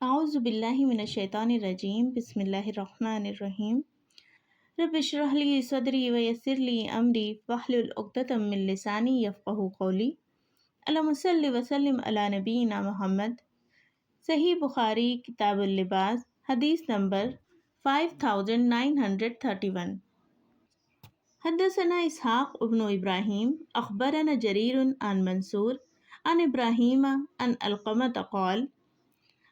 اعوذ باللہ من الشیطان الرجیم بسم اللہ الرحمن الرحیم رب اشرح لی صدری ویسر لی امری واحلل عقدۃ من لسانی یفقہوا قولی اللہم صل وسلم علی نبینا محمد۔ صحیح بخاری کتاب اللباس حدیث نمبر 5931۔ حدثنا اسحاق ابن ابراہیم اخبرنا جریر عن منصور عن ابراہیم عن علقمہ قال،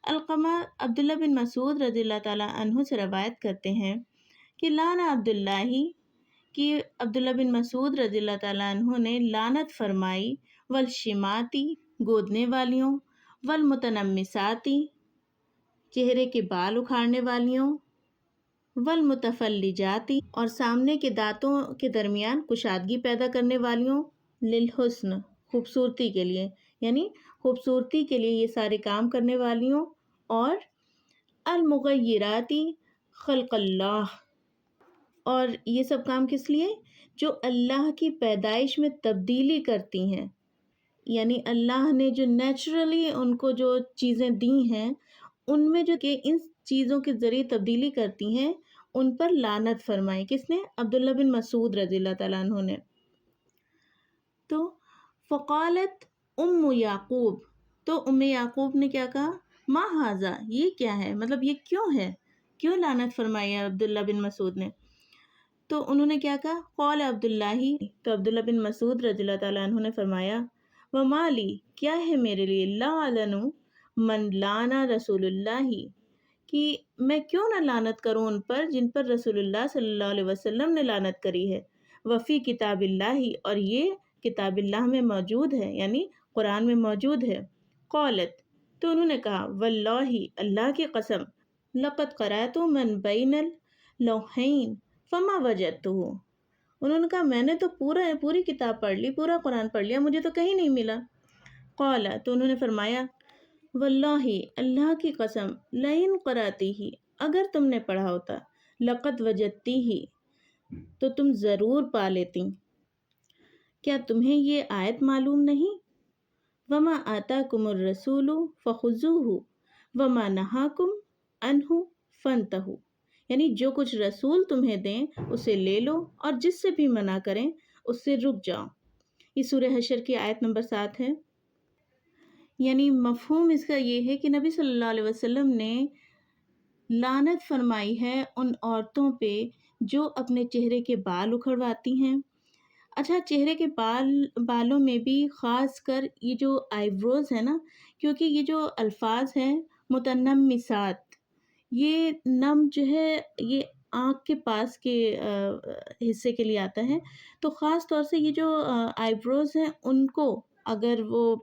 علقمہ عبداللہ بن مسعود رضی اللہ تعالیٰ عنہ سے روایت کرتے ہیں کہ لانا عبداللہ بن مسعود رضی اللہ تعالیٰ عنہ نے لعنت فرمائی والشماتی گودنے والیوں، والمتنمساتی چہرے کے بال اکھاڑنے والیوں، والمتفلجاتی اور سامنے کے دانتوں کے درمیان کشادگی پیدا کرنے والیوں، للحسن خوبصورتی کے لیے، یعنی خوبصورتی کے لیے یہ سارے کام کرنے والیوں، اور المغیراتی خلق اللہ، اور یہ سب کام کس لیے؟ جو اللہ کی پیدائش میں تبدیلی کرتی ہیں، یعنی اللہ نے جو نیچرلی ان کو جو چیزیں دی ہیں ان میں جو کہ ان چیزوں کے ذریعے تبدیلی کرتی ہیں ان پر لعنت فرمائی۔ کس نے؟ عبداللہ بن مسعود رضی اللہ تعالیٰ عنہ نے۔ تو فقالت ام یعقوب، تو ام یعقوب نے کیا کہا؟ ما ھذا، یہ کیا ہے، مطلب یہ کیوں ہے، کیوں لعنت فرمائی ہے عبداللہ بن مسعود نے؟ تو انہوں نے کیا کہا؟ قال عبداللہ، تو عبداللہ بن مسعود رضی اللہ تعالیٰ عنہ نے فرمایا وما لی، کیا ہے میرے لیے، لا اعلن من لانا رسول اللہ، کہ میں کیوں نہ لعنت کروں ان پر جن پر رسول اللہ صلی اللہ علیہ وسلم نے لعنت کری ہے، وفی کتاب اللہ، اور یہ کتاب اللہ میں موجود ہے، یعنی قرآن میں موجود ہے۔ قالت، تو انہوں نے کہا واللہ، اللہ کی قسم، لقد قرأت من بین اللوحین فما وجدتہ، انہوں نے کہا میں نے تو پوری کتاب پڑھ لی، پورا قرآن پڑھ لیا، مجھے تو کہیں نہیں ملا۔ قال، تو انہوں نے فرمایا واللہ، اللہ کی قسم، لئن قرأتی ہی، اگر تم نے پڑھا ہوتا، لقد وجدتی ہی، تو تم ضرور پا لیتی۔ کیا تمہیں یہ آیت معلوم نہیں؟ وما آتاکم الرسول فخذوہ وما نہاکم عنہ فانتہوا، یعنی جو کچھ رسول تمہیں دیں اسے لے لو، اور جس سے بھی منع کریں اس سے رک جاؤ۔ یہ سورہ حشر کی آیت نمبر 7 ہے۔ یعنی مفہوم اس کا یہ ہے کہ نبی صلی اللہ علیہ وسلم نے لعنت فرمائی ہے ان عورتوں پہ جو اپنے چہرے کے بال اکھڑواتی ہیں۔ اچھا، چہرے کے بالوں میں بھی خاص کر یہ جو آئی بروز ہے نا، کیونکہ یہ جو الفاظ ہیں متنمسات، یہ نم جو ہے یہ آنکھ کے پاس کے حصے کے لیے آتا ہے، تو خاص طور سے یہ جو آئی بروز ہیں ان کو اگر وہ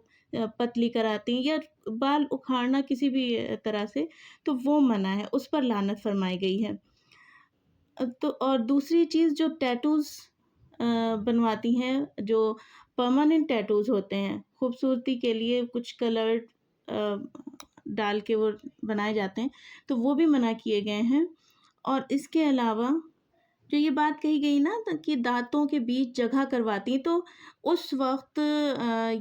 پتلی کراتی ہیں یا بال اکھاڑنا کسی بھی طرح سے، تو وہ منع ہے، اس پر لعنت فرمائی گئی ہے۔ تو اور دوسری چیز جو ٹیٹوز بنواتی ہیں، جو پرماننٹ ٹیٹوز ہوتے ہیں، خوبصورتی کے لیے کچھ کلر ڈال کے وہ بنائے جاتے ہیں، تو وہ بھی منع کیے گئے ہیں۔ اور اس کے علاوہ جو یہ بات کہی گئی نا کہ دانتوں کے بیچ جگہ کرواتی، تو اس وقت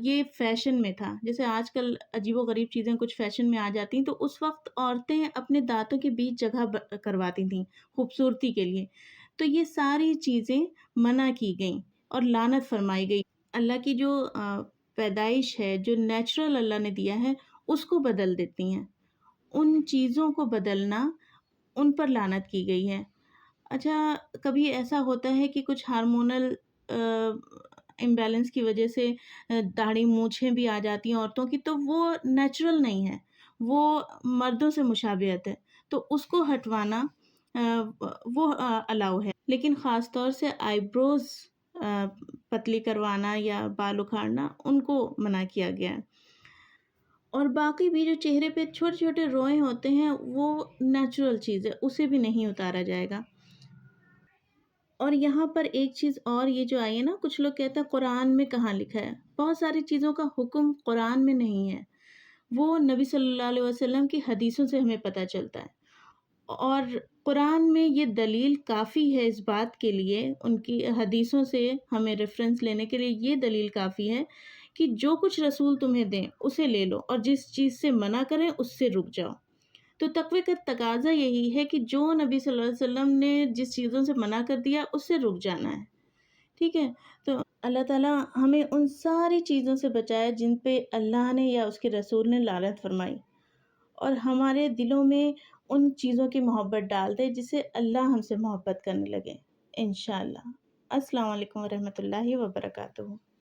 یہ فیشن میں تھا، جیسے آج کل عجیب و غریب چیزیں کچھ فیشن میں آ جاتی ہیں، تو اس وقت عورتیں اپنے دانتوں کے بیچ جگہ کرواتی تھیں خوبصورتی کے لیے، تو یہ ساری چیزیں منع کی گئیں اور لعنت فرمائی گئی۔ اللہ کی جو پیدائش ہے، جو نیچرل اللہ نے دیا ہے، اس کو بدل دیتی ہیں، ان چیزوں کو بدلنا، ان پر لعنت کی گئی ہے۔ اچھا، کبھی ایسا ہوتا ہے کہ کچھ ہارمونل امبیلنس کی وجہ سے داڑھی مونچھیں بھی آ جاتی ہیں عورتوں کی، تو وہ نیچرل نہیں ہے، وہ مردوں سے مشابہت ہے، تو اس کو ہٹوانا وہ الاؤ ہے، لیکن خاص طور سے آئی بروز پتلی کروانا یا بال اکھاڑنا ان کو منع کیا گیا ہے۔ اور باقی بھی جو چہرے پہ چھوٹے چھوٹے روئے ہوتے ہیں وہ نیچرل چیز ہے، اسے بھی نہیں اتارا جائے گا۔ اور یہاں پر ایک چیز اور یہ جو آئی ہے نا، کچھ لوگ کہتے ہیں قرآن میں کہاں لکھا ہے، بہت ساری چیزوں کا حکم قرآن میں نہیں ہے، وہ نبی صلی اللہ علیہ وسلم کی حدیثوں سے ہمیں پتہ چلتا ہے، اور قرآن میں یہ دلیل کافی ہے اس بات کے لیے، ان کی حدیثوں سے ہمیں ریفرنس لینے کے لیے یہ دلیل کافی ہے کہ جو کچھ رسول تمہیں دیں اسے لے لو، اور جس چیز سے منع کریں اس سے رک جاؤ۔ تو تقوی کا تقاضا یہی ہے کہ جو نبی صلی اللہ علیہ وسلم نے جس چیزوں سے منع کر دیا اس سے رک جانا ہے، ٹھیک ہے؟ تو اللہ تعالیٰ ہمیں ان ساری چیزوں سے بچائے جن پہ اللہ نے یا اس کے رسول نے لعنت فرمائی، اور ہمارے دلوں میں ان چیزوں کی محبت ڈال دے جس سے اللہ ہم سے محبت کرنے لگے، انشاءاللہ۔ السلام علیکم ورحمۃ اللہ وبرکاتہ۔